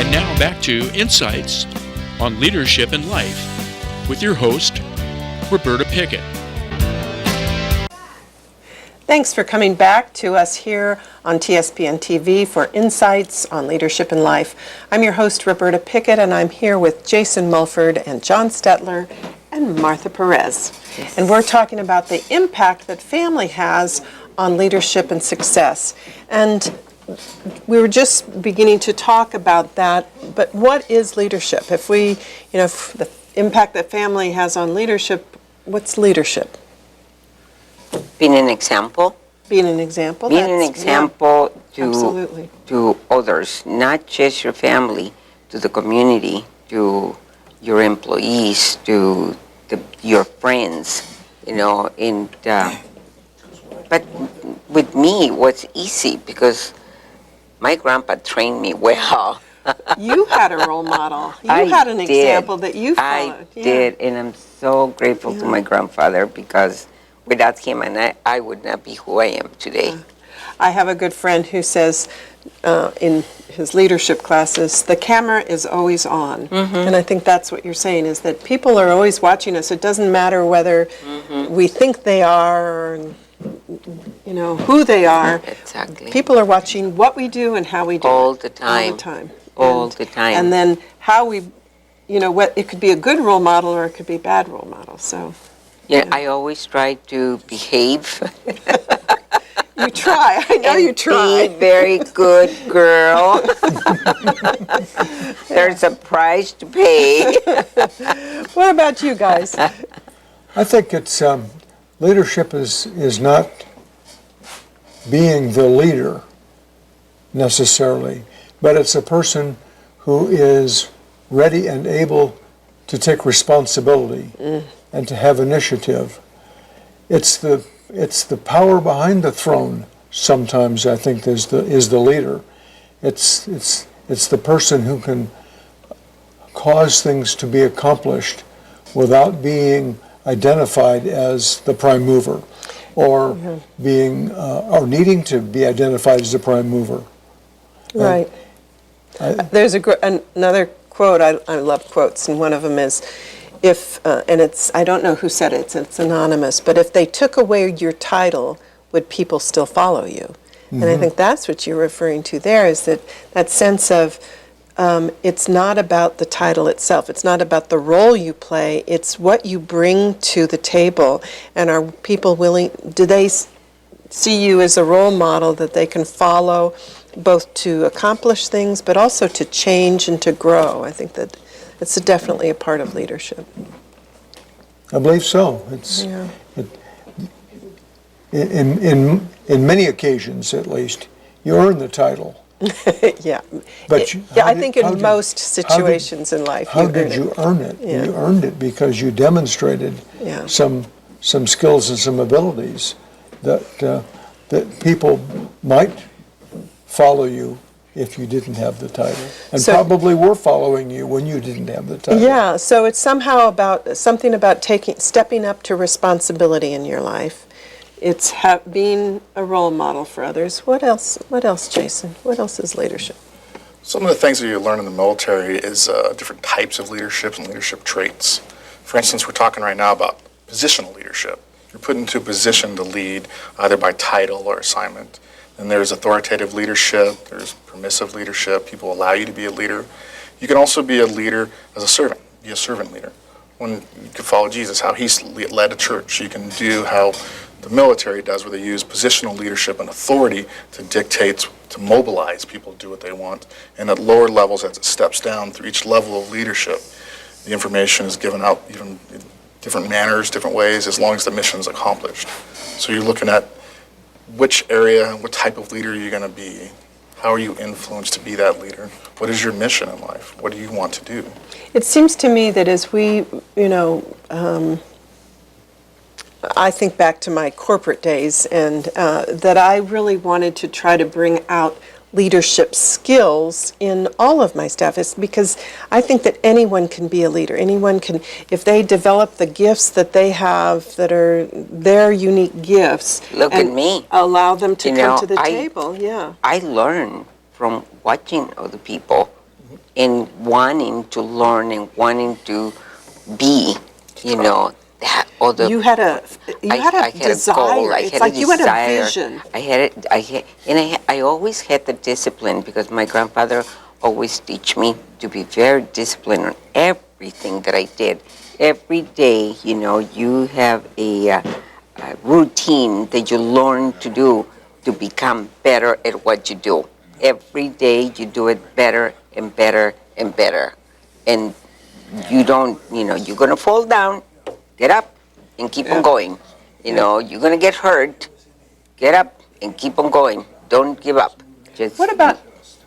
And now back to Insights on Leadership in Life with your host, Roberta Pickett. Thanks for coming back to us here on TSPN TV for Insights on Leadership in Life. I'm your host, Roberta Pickett, and I'm here with Jason Mulford and John Stetler and Martha Perez. Yes. And we're talking about the impact that family has on leadership and success. And we were just beginning to talk about that, but what is leadership? If the impact that family has on leadership, what's leadership? Being an example. Being an example. Being an example to others, not just your family, to the community, to your employees, to your friends, but with me, it was easy because my grandpa trained me well. You had a role model. You had an example that you followed. I did, and I'm so grateful to my grandfather because without him, I would not be who I am today. I have a good friend who says in his leadership classes, the camera is always on. Mm-hmm. And I think that's what you're saying, is that people are always watching us. It doesn't matter whether we think they are, or, who they are. Exactly. People are watching what we do and how we do all it. The time. All the time. All the time. And then how we, what it could be a good role model or it could be a bad role model. So. Yeah, I always try to behave. You try. I know you try. Be very good girl. There's a price to pay. What about you guys? I think it's leadership is not being the leader necessarily, but it's a person who is ready and able to take responsibility and to have initiative. It's the power behind the throne. Sometimes I think is the leader. It's the person who can cause things to be accomplished without being identified as the prime mover, or being or needing to be identified as the prime mover. Right. There's another quote. I love quotes, and one of them is, and it's, I don't know who said it, it's anonymous, but if they took away your title, would people still follow you? Mm-hmm. And I think that's what you're referring to there, is that sense of it's not about the title itself, it's not about the role you play, it's what you bring to the table. And are people willing, do they see you as a role model that they can follow, both to accomplish things, but also to change and to grow? I think that it's definitely a part of leadership. I believe so. In many occasions, at least, you earn the title. Yeah. But I think in most situations in life. How did you earn it? Yeah. You earned it because you demonstrated some skills and some abilities that people might follow you if you didn't have the title, and probably were following you when you didn't have the title. Yeah, so it's somehow something about stepping up to responsibility in your life. It's being a role model for others. What else, Jason? What else is leadership? Some of the things that you learn in the military is different types of leadership and leadership traits. For instance, we're talking right now about positional leadership. You're put into a position to lead either by title or assignment. And there's authoritative leadership, there's permissive leadership, people allow you to be a leader. You can also be a leader as a servant, be a servant leader. When you can follow Jesus, how he's led a church. You can do how the military does, where they use positional leadership and authority to dictate, to mobilize people to do what they want. And at lower levels, as it steps down through each level of leadership, the information is given out even in different manners, different ways, as long as the mission is accomplished. So you're looking at which area, what type of leader you're going to be. How are you influenced to be that leader? What is your mission in life? What do you want to do? It seems to me that as we, I think back to my corporate days, and that I really wanted to try to bring out leadership skills in all of my staff. It's because I think that anyone can be a leader. Anyone can, if they develop the gifts that they have that are their unique gifts. Look at me. Allow them to come to the table. Yeah. I learn from watching other people and wanting to learn and wanting to be, that other. You had a I had desire. a goal. It's like you had a vision. I always had the discipline because my grandfather always teach me to be very disciplined on everything that I did. Every day, you have a routine that you learn to do to become better at what you do. Every day you do it better and better and better. And you don't, you're going to fall down, get up and keep on going. You're going to get hurt, get up and keep on going. Don't give up. What about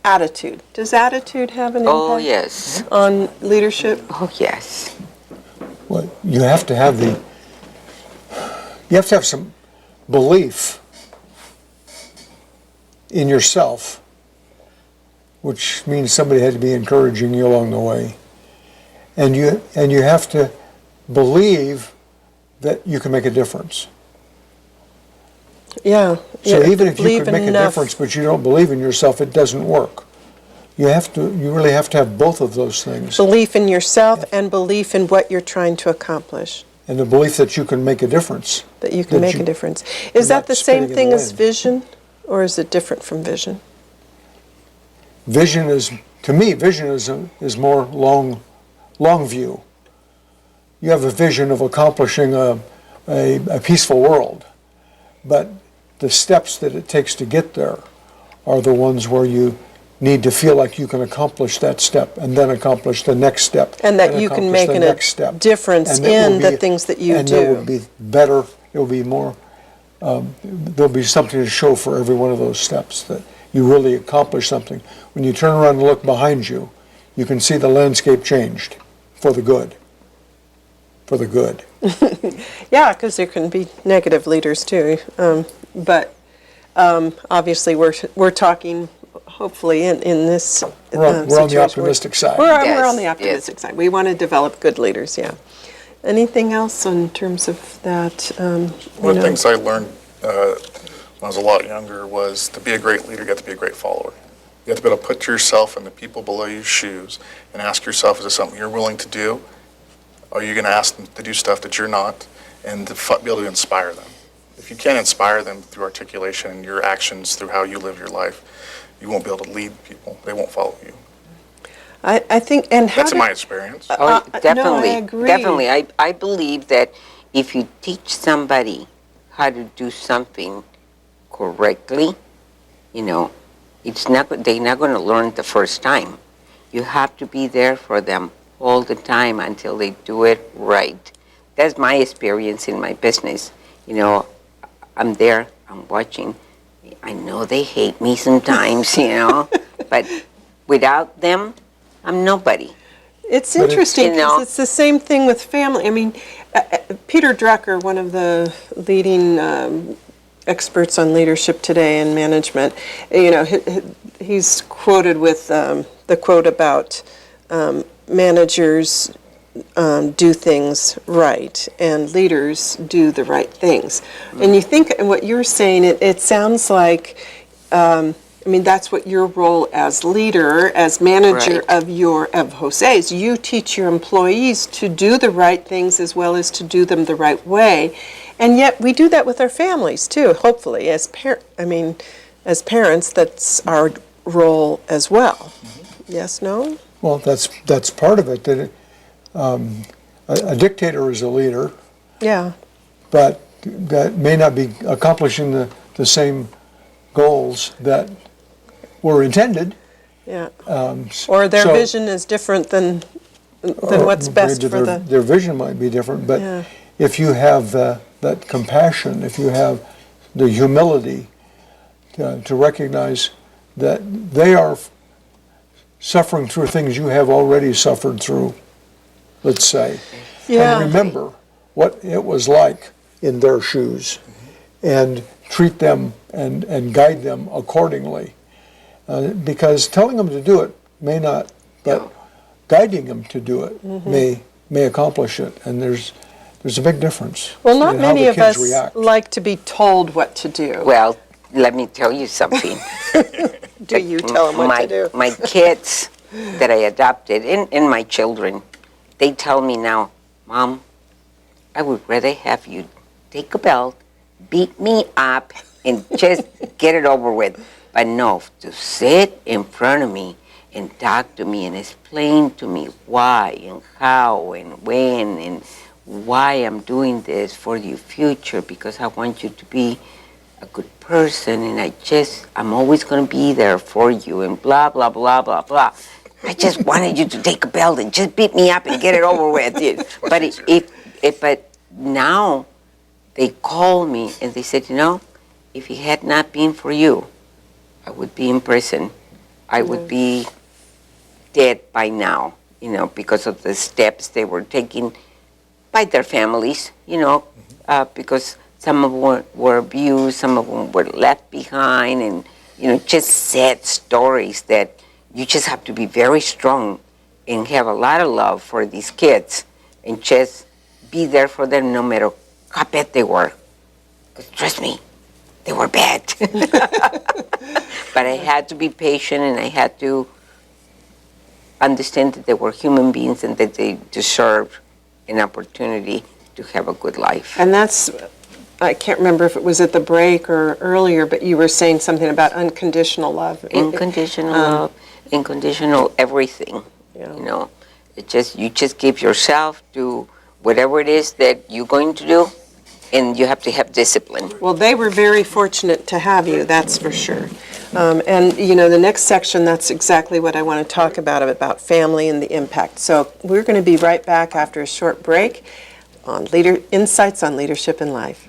attitude? Does attitude have an Oh, impact yes. on leadership? Oh, yes. Well, you have to have some belief in yourself, which means somebody had to be encouraging you along the way. And you have to believe that you can make a difference. Yeah. So even if you believe could make a enough. difference, but you don't believe in yourself, it doesn't work. You really have to have both of those things. Belief in yourself and belief in what you're trying to accomplish. And the belief that you can make a difference. That you can make a difference. Is that the same thing as vision, or is it different from vision? Vision is more long view. You have a vision of accomplishing a peaceful world, but the steps that it takes to get there are the ones where you need to feel like you can accomplish that step and then accomplish the next step. And that you can make a difference in the things that you do. And it will be better, it will be more, there'll be something to show for every one of those steps, that you really accomplish something. When you turn around and look behind you, you can see the landscape changed for the good. For the good. Yeah, because there can be negative leaders too. But obviously we're talking, hopefully, in this We're on the optimistic side. We're on the optimistic side. We want to develop good leaders, yeah. Anything else in terms of that? One of the things I learned when I was a lot younger was to be a great leader, you have to be a great follower. You have to be able to put yourself in the people below you's shoes and ask yourself, is this something you're willing to do? Are you going to ask them to do stuff that you're not? And to be able to inspire them. If you can't inspire them through articulation and your actions, through how you live your life, you won't be able to lead people. They won't follow you. I think, and how That's my experience. Oh, definitely. No, I agree. Definitely. I believe that if you teach somebody how to do something correctly, they're not going to learn the first time. You have to be there for them all the time until they do it right. That's my experience in my business. I'm there, I'm watching. I know they hate me sometimes, but without them, I'm nobody. It's interesting because it's the same thing with family. I mean, Peter Drucker, one of the leading experts on leadership today and management, he's quoted with the quote about managers do things right and leaders do the right things. And you think, and what you're saying, it sounds like, that's what your role as leader, as manager of Jose's. You teach your employees to do the right things as well as to do them the right way. And yet we do that with our families too, hopefully. As parents, that's our role as well. Yes, no? Well, that's part of it. That a dictator is a leader. Yeah. But that may not be accomplishing the same goals that were intended. Yeah. Or their vision is different than what's best for their vision might be different, but if you have that compassion, if you have the humility to recognize that they are suffering through things you have already suffered through, let's say, and remember what it was like in their shoes, and treat them and guide them accordingly. Because telling them to do it may not, but guiding them to do it may accomplish it. And there's a big difference. Well, not many of us like to be told what to do. Well, let me tell you something. Do you tell them what to do? My kids that I adopted, and my children, they tell me now, Mom, I would rather have you take a belt, beat me up, and just get it over with. But no, to sit in front of me and talk to me and explain to me why and how and when and why I'm doing this for your future, because I want you to be a good person, and I'm always going to be there for you, and blah, blah, blah, blah, blah. I just wanted you to take a belt and just beat me up and get it over with. But now they call me and they said, if it had not been for you, I would be in prison. I would be dead by now, because of the steps they were taking by their families, because some of them were abused, some of them were left behind, and, just sad stories that you just have to be very strong and have a lot of love for these kids and just be there for them no matter how bad they were. Because trust me, they were bad. But I had to be patient, and I had to understand that they were human beings and that they deserved an opportunity to have a good life. And that's, I can't remember if it was at the break or earlier, but you were saying something about unconditional love. Unconditional love, unconditional everything. Yeah. You just give yourself to whatever it is that you're going to do, and you have to have discipline. Well, they were very fortunate to have you, that's for sure. And, the next section, that's exactly what I want to talk about family and the impact. So we're going to be right back after a short break on Insights on Leadership in Life.